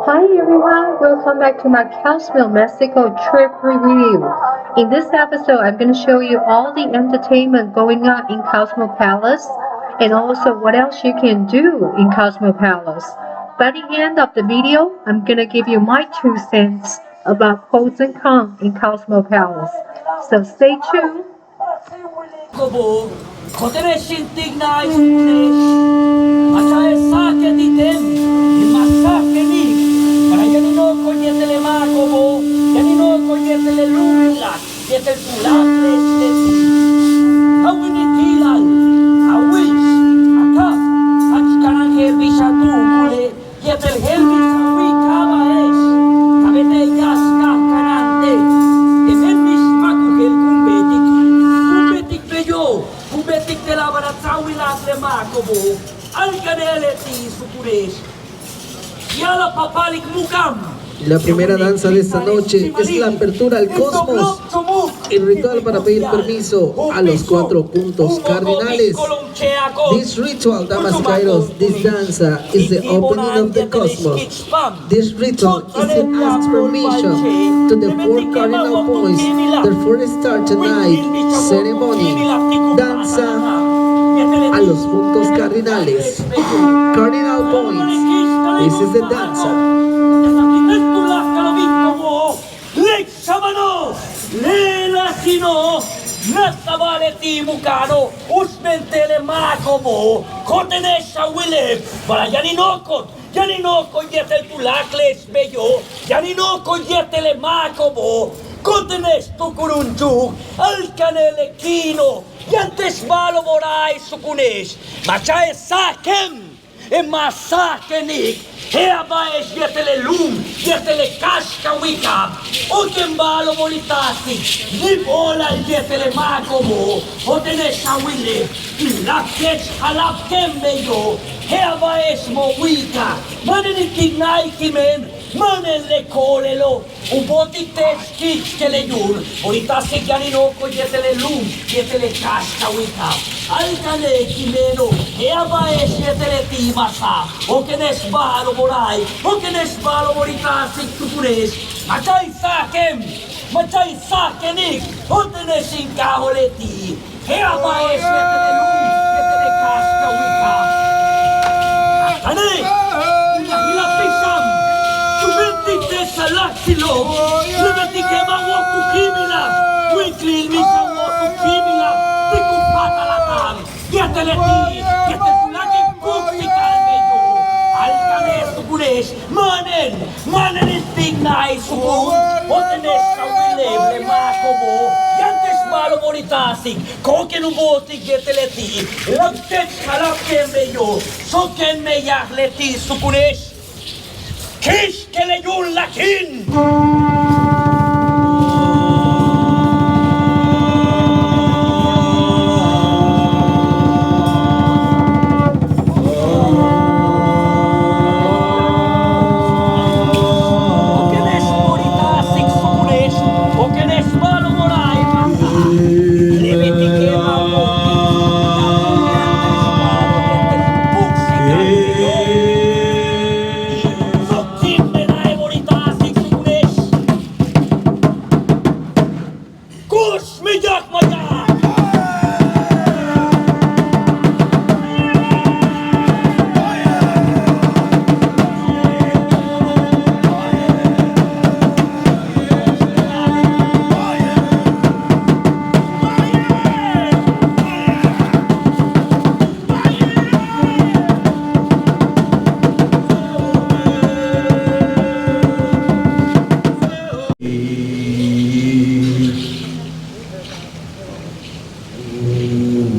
Hi everyone, welcome back to my Cozumel Mexico trip review. In this episode, I'm going to show you all the entertainment going on in Cozumel Palace and also what else you can do in Cozumel Palace. By the end of the video, I'm going to give you my 2 cents about pros and cons in Cozumel Palace. So stay tuned. Kobo, kotereshin tignai sunes, machae sake ditem, masake ni, para yanino koyetele makobo, yanino koyetele lumila, yetel tulakles leti. Awini tilal, awis, aka, achkanake bishatu mule, yetel helmis awi kama es, kabete yaska kanante, temenmis makuhel kumbetik. Yo, kubetik de la baratzawilas de Makobo, alcanele ti sukuresh, yala papalik mukam. La primera danza de esta noche es la apertura al cosmos, el ritual para pedir permiso a los 4 puntos cardinales. This ritual, damas y caballeros, this danza is the opening of the cosmos. This ritual is to ask permission to the 4 cardinal points. Therefore start tonight ceremony, danza a los puntos cardinales. Cardinal points, this is the danza. Lelasino, Nastavaleti Mukano, Usmentele Makobo, Kotenesha Willem, para Yaninoko, Yaninoko Yetel Tulakles Bello, Yaninoko Yetele Makobo, Kotenes Tukurunju, Alcanele Kino, Yantes Malo Morai Sukunesh, Machae Sakem, Emasakenik. Herba es yetele lum, yetele kashka wikab, ukembalo bonitasi, nibola yetele makobo, otene shawile, lapkech halap kembeyo, herba es mo wika, manen tignai kimen, manen le kolelo, uboti teskich keleyun, bonitasi yaninoko yetele lum, yetele kashka wikab, alkane kimeno, herba es yetele timasa, okenes balo morai, okenes balo moritasi tukunes, machay sakenik, otenes inkahoreti, herba es yetele lum, yetele kashka wikab, akane, hila pisam, Tubenti salaksilo, Tubenti kema woku kimila, Winkli misa woku kimila, Tiku patalatan, Yeteleti, Yetelulaki kuktikal meyo, Alkanes tukunes, Manen istignai sukun, Otenes kawileble makobo, Yantes malo moritasi, Koken uboti yeteleti, Labtech halapken meyo, Soken meyah leti sukunes, Kish keleyun lakin! Okenes moritasik sukunes, okenes malo morai masa. Lebeti kema woki, yantes malo yetele puksikan meyo.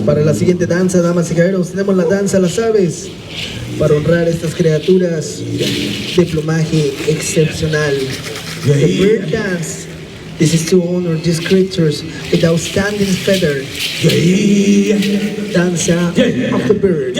Para la siguiente danza, damas y caballeros, tenemos la danza a las aves para honrar a estas criaturas de plumaje excepcional. The bird dance. This is to honor these creatures with outstanding feather. Danza of the birds.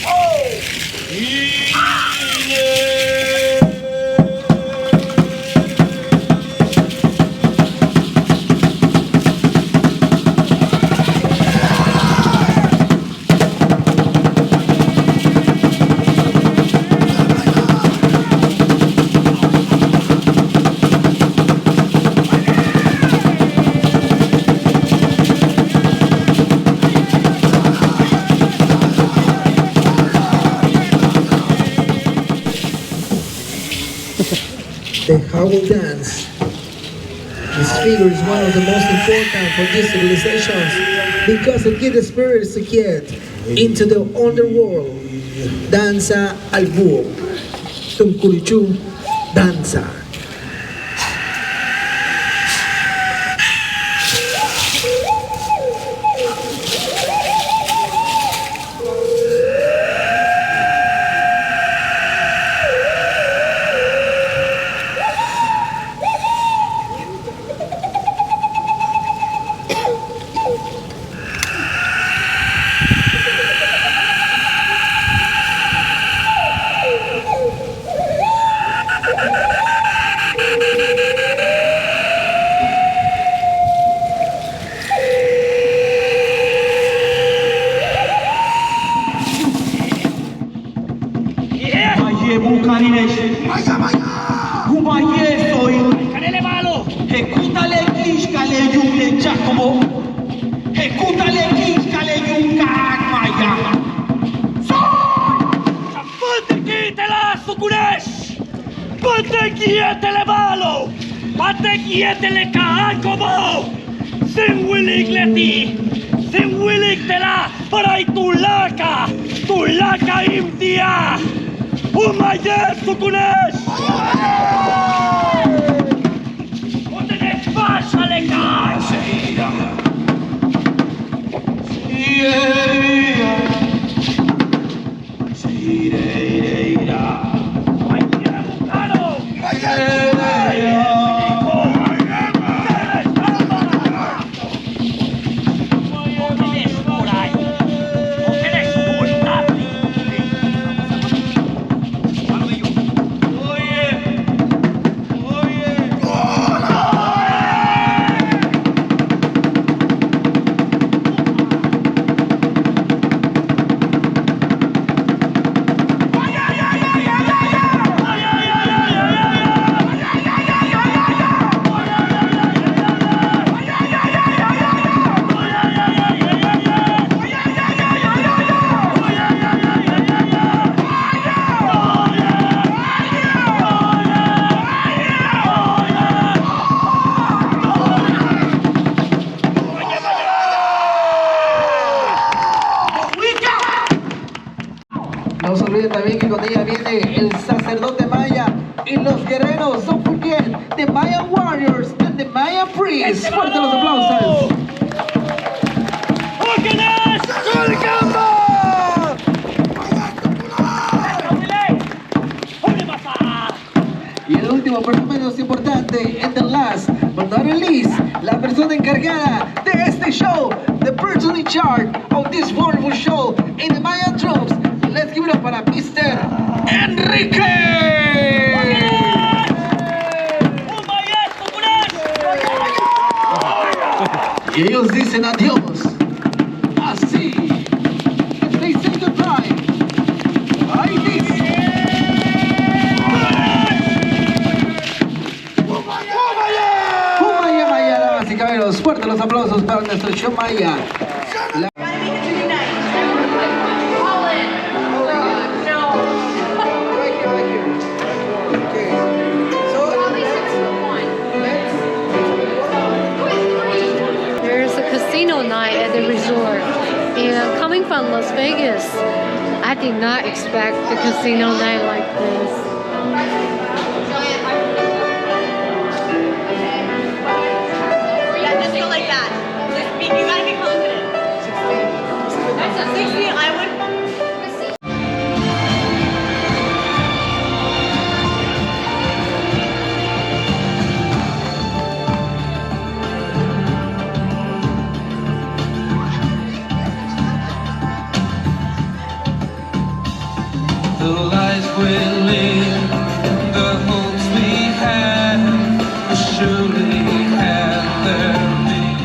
Oh! the Thououghts dance. This figure is one of the most important for these civilizations because it gives the spirits to get into the underworld. Danza al búho. Tuncurichú danza. No se olviden también que con ella viene el sacerdote maya y los guerreros. Don't forget the Mayan warriors and the Mayan priests. Fuerte los aplausos. Y el último, pero no menos importante, and the last but not least, la persona encargada de este show, the person in charge of this wonderful show in the Mayan troops. Let's give it up para Mr. Enrique. Y ellos dicen adiós. Así. They say goodbye. Like this. Maya, Maya, damas y caballeros. Fuertes los aplausos para nuestro show Maya. Night at the resort, and coming from Las Vegas, I did not expect the casino night like this. Yeah, just go like that. You gotta be confident. That's a 16. I would. The lives we live, the hopes we had, will surely have their meaning.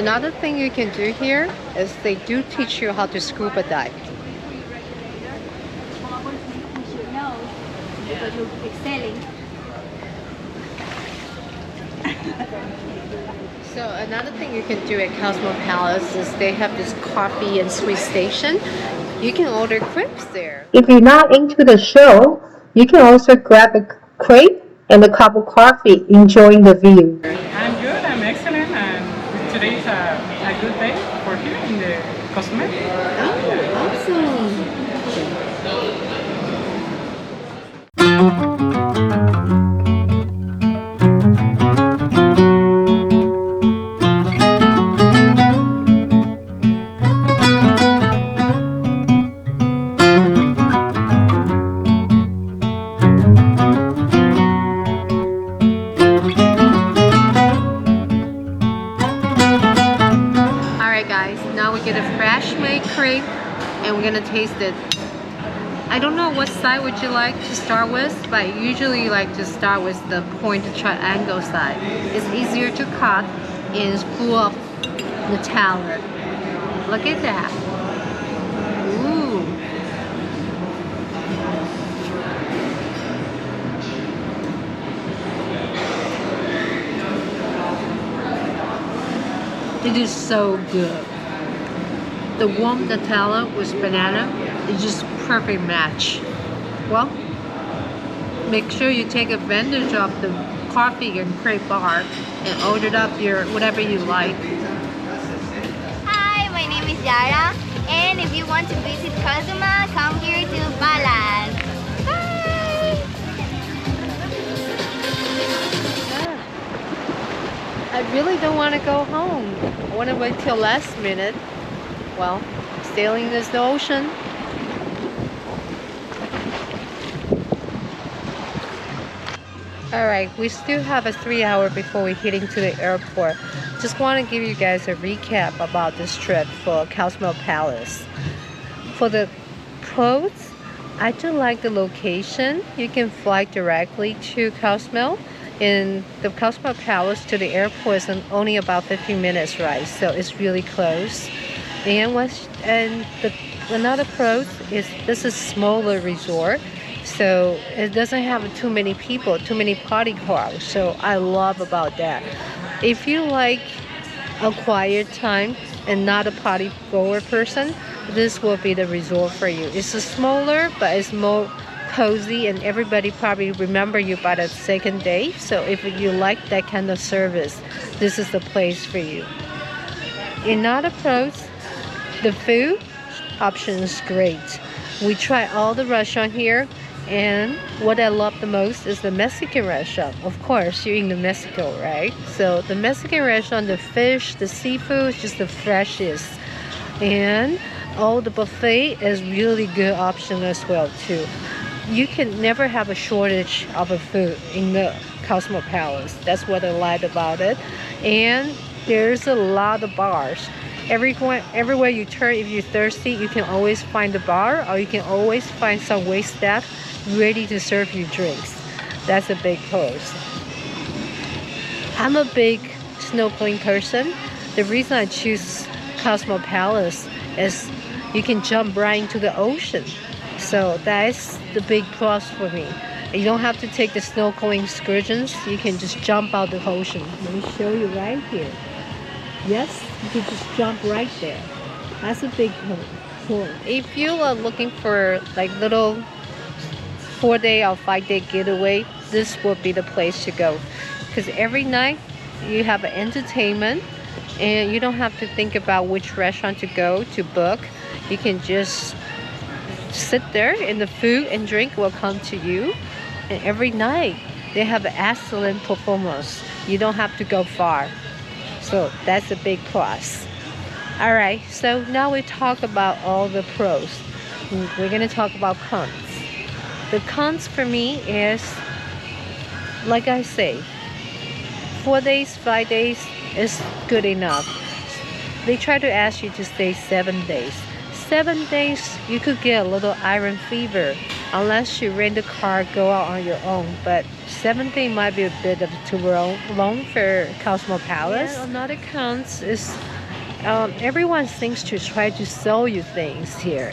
Another thing you can do here is they do teach you how to scuba dive. You should know because you're excelling. So another thing you can do at Cozumel Palace is they have this coffee and sweet station. You can order crepes there. If you're not into the show, you can also grab a crepe and a cup of coffee, enjoying the view. I'm good, I'm excellent, and today is a good day for here in the Cozumel. Oh, awesome. Now we get a fresh made crepe and we're gonna taste it. I don't know what side would you like to start with, but I usually like to start with the pointed triangle side. It's easier to cut and it's full of Nutella. Look at that. Ooh. It is so good. The warm Nutella with banana is just perfect match. Well, make sure you take advantage of the coffee and crepe bar and order up your whatever you like. Hi, my name is Yara, and if you want to visit Cozumel, come here to Palace. Bye! I really don't want to go home. I want to wait till last minute. Well, sailing is the ocean. Alright, we still have a 3 hour before we're heading to the airport. Just want to give you guys a recap about this trip for Cozumel Palace. For the pros, I do like the location. You can fly directly to Cozumel. In the Cozumel Palace to the airport is only about 15 minutes ride, so it's really close. And another pro is this is smaller resort, so it doesn't have too many people, too many party cars. So I love about that. If you like a quiet time and not a party goer person, this will be the resort for you. It's a smaller, but it's more cozy, and everybody probably remember you by the second day. So if you like that kind of service, this is the place for you. Another pros, the food option is great. We try all the restaurant here, and what I love the most is the Mexican restaurant. Of course, you're in the Mexico, right? So the Mexican restaurant, the fish, the seafood is just the freshest, and all the buffet is really good option as well too. You can never have a shortage of a food in the Cozumel Palace. That's what I like about it. And there's a lot of bars. Everywhere you turn, if you're thirsty, you can always find a bar, or you can always find some wait staff ready to serve you drinks. That's a big plus. I'm a big snorkeling person. The reason I choose Cozumel Palace is you can jump right into the ocean. So that's the big plus for me. You don't have to take the snorkeling excursions. You can just jump out the ocean. Let me show you right here. Yes, you can just jump right there. That's a big point. If you are looking for like little 4-day or 5-day getaway, this will be the place to go. Because every night you have an entertainment, and you don't have to think about which restaurant to go to book. You can just sit there and the food and drink will come to you. And every night they have an excellent performance. You don't have to go far. So that's a big plus. Alright, so now we talk about all the pros. We're going to talk about cons. The cons for me is, like I say, 4 days, 5 days is good enough. They try to ask you to stay 7 days. 7 days, you could get a little iron fever. unless you rent a car, go out on your own. But 7 days might be a bit of too long for Cozumel Palace. Yeah, another cons is everyone thinks to try to sell you things here.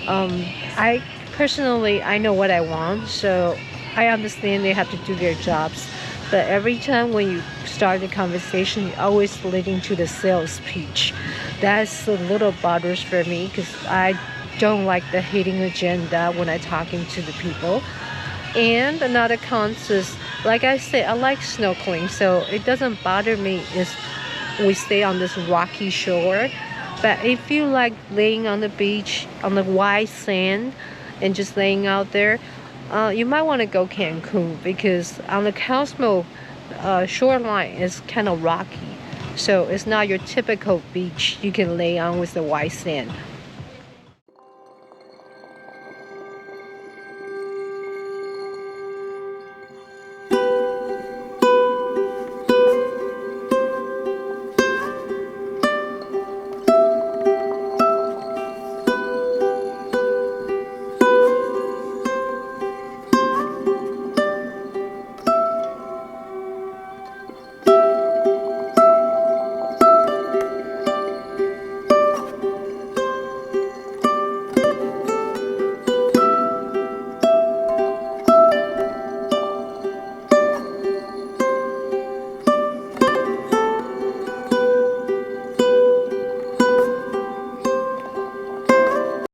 I personally, I know what I want, so I understand they have to do their jobs. But every time when you start the conversation, you're always leading to the sales pitch. That's a little bothers for me because I don't like the hidden agenda when I'm talking to the people. And another cons is, like I said, I like snorkeling, so it doesn't bother me if we stay on this rocky shore. But if you like laying on the beach on the white sand and just laying out there, you might want to go Cancun, because on the Cozumel shoreline is kind of rocky, so it's not your typical beach you can lay on with the white sand.